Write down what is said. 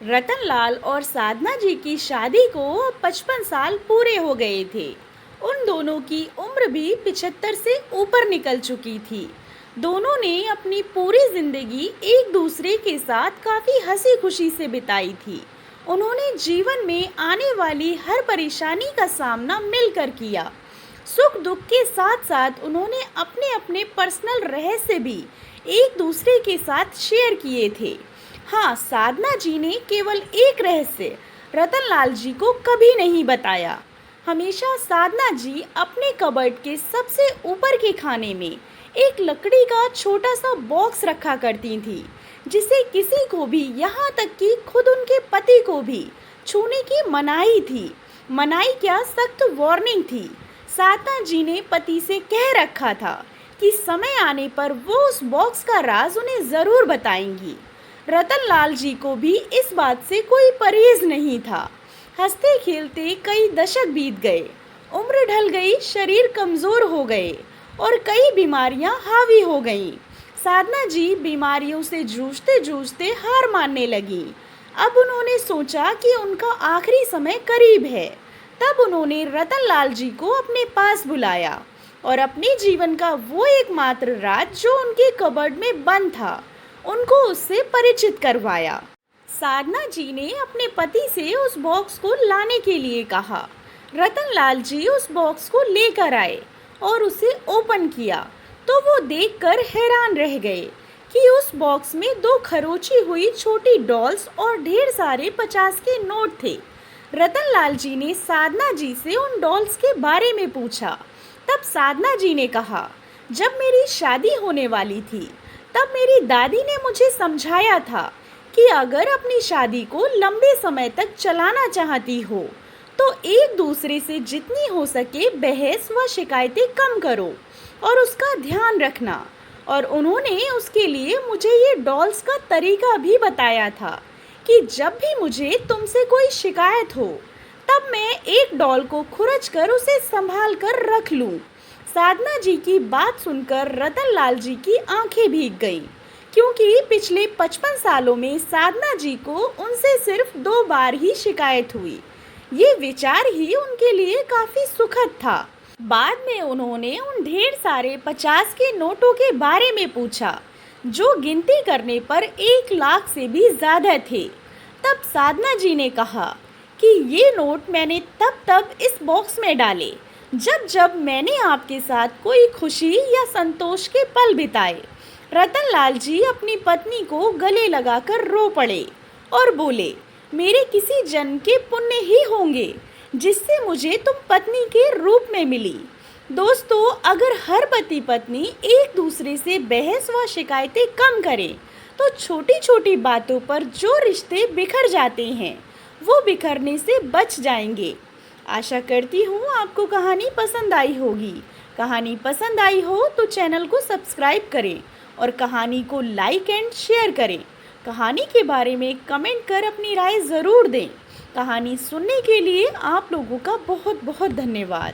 रतनलाल और साधना जी की शादी को अब 55 साल पूरे हो गए थे। उन दोनों की उम्र भी 75 से ऊपर निकल चुकी थी। दोनों ने अपनी पूरी जिंदगी एक दूसरे के साथ काफी हंसी खुशी से बिताई थी। उन्होंने जीवन में आने वाली हर परेशानी का सामना मिलकर किया। सुख दुख के साथ साथ उन्होंने अपने अपने पर्सनल रहस्य भी एक दूसरे के साथ शेयर किए थे। हाँ, साधना जी ने केवल एक रहस्य रतनलाल जी को कभी नहीं बताया। हमेशा साधना जी अपने कबर्ड के सबसे ऊपर के खाने में एक लकड़ी का छोटा सा बॉक्स रखा करती थी, जिसे किसी को भी, यहाँ तक कि खुद उनके पति को भी छूने की मनाही थी। मनाही क्या, सख्त वार्निंग थी। साधना जी ने पति से कह रखा था कि समय आने पर वो उस बॉक्स का राज उन्हें ज़रूर बताएंगी। रतनलाल जी को भी इस बात से कोई परहेज नहीं था। हंसते खेलते कई दशक बीत गए, उम्र ढल गई, शरीर कमज़ोर हो गए और कई बीमारियां हावी हो गईं। साधना जी बीमारियों से जूझते जूझते हार मानने लगी। अब उन्होंने सोचा कि उनका आखिरी समय करीब है। तब उन्होंने रतनलाल जी को अपने पास बुलाया और अपने जीवन का वो एकमात्र राज जो उनके कबर्ड में बंद था, उनको उससे परिचित करवाया। साधना जी ने अपने पति से उस बॉक्स को लाने के लिए कहा। रतनलाल जी उस बॉक्स को लेकर आए और उसे ओपन किया तो वो देखकर हैरान रह गए कि उस बॉक्स में दो खरोची हुई छोटी डॉल्स और ढेर सारे 50 के नोट थे। रतनलाल जी ने साधना जी से उन डॉल्स के बारे में पूछा। तब साधना जी ने कहा, जब मेरी शादी होने वाली थी तब मेरी दादी ने मुझे समझाया था कि अगर अपनी शादी को लंबे समय तक चलाना चाहती हो तो एक दूसरे से जितनी हो सके बहस व शिकायतें कम करो और उसका ध्यान रखना। और उन्होंने उसके लिए मुझे ये डॉल्स का तरीका भी बताया था कि जब भी मुझे तुमसे कोई शिकायत हो तब मैं एक डॉल को खुरच कर उसे संभाल कर रख लूं। साधना जी की बात सुनकर रतनलाल जी की आंखें भीग गईं, क्योंकि पिछले 55 सालों में साधना जी को उनसे सिर्फ 2 बार ही शिकायत हुई। ये विचार ही उनके लिए काफ़ी सुखद था। बाद में उन्होंने उन ढेर सारे 50 के नोटों के बारे में पूछा, जो गिनती करने पर 1 लाख से भी ज़्यादा थे। तब साधना जी ने कहा कि ये नोट मैंने तब इस बॉक्स में डाले जब जब मैंने आपके साथ कोई खुशी या संतोष के पल बिताए। रतनलाल जी अपनी पत्नी को गले लगाकर रो पड़े और बोले, मेरे किसी जन्म के पुण्य ही होंगे जिससे मुझे तुम पत्नी के रूप में मिली। दोस्तों, अगर हर पति पत्नी एक दूसरे से बहस व शिकायतें कम करें तो छोटी छोटी बातों पर जो रिश्ते बिखर जाते हैं वो बिखरने से बच जाएंगे। आशा करती हूँ आपको कहानी पसंद आई होगी। कहानी पसंद आई हो तो चैनल को सब्सक्राइब करें और कहानी को लाइक एंड शेयर करें। कहानी के बारे में कमेंट कर अपनी राय ज़रूर दें। कहानी सुनने के लिए आप लोगों का बहुत बहुत धन्यवाद।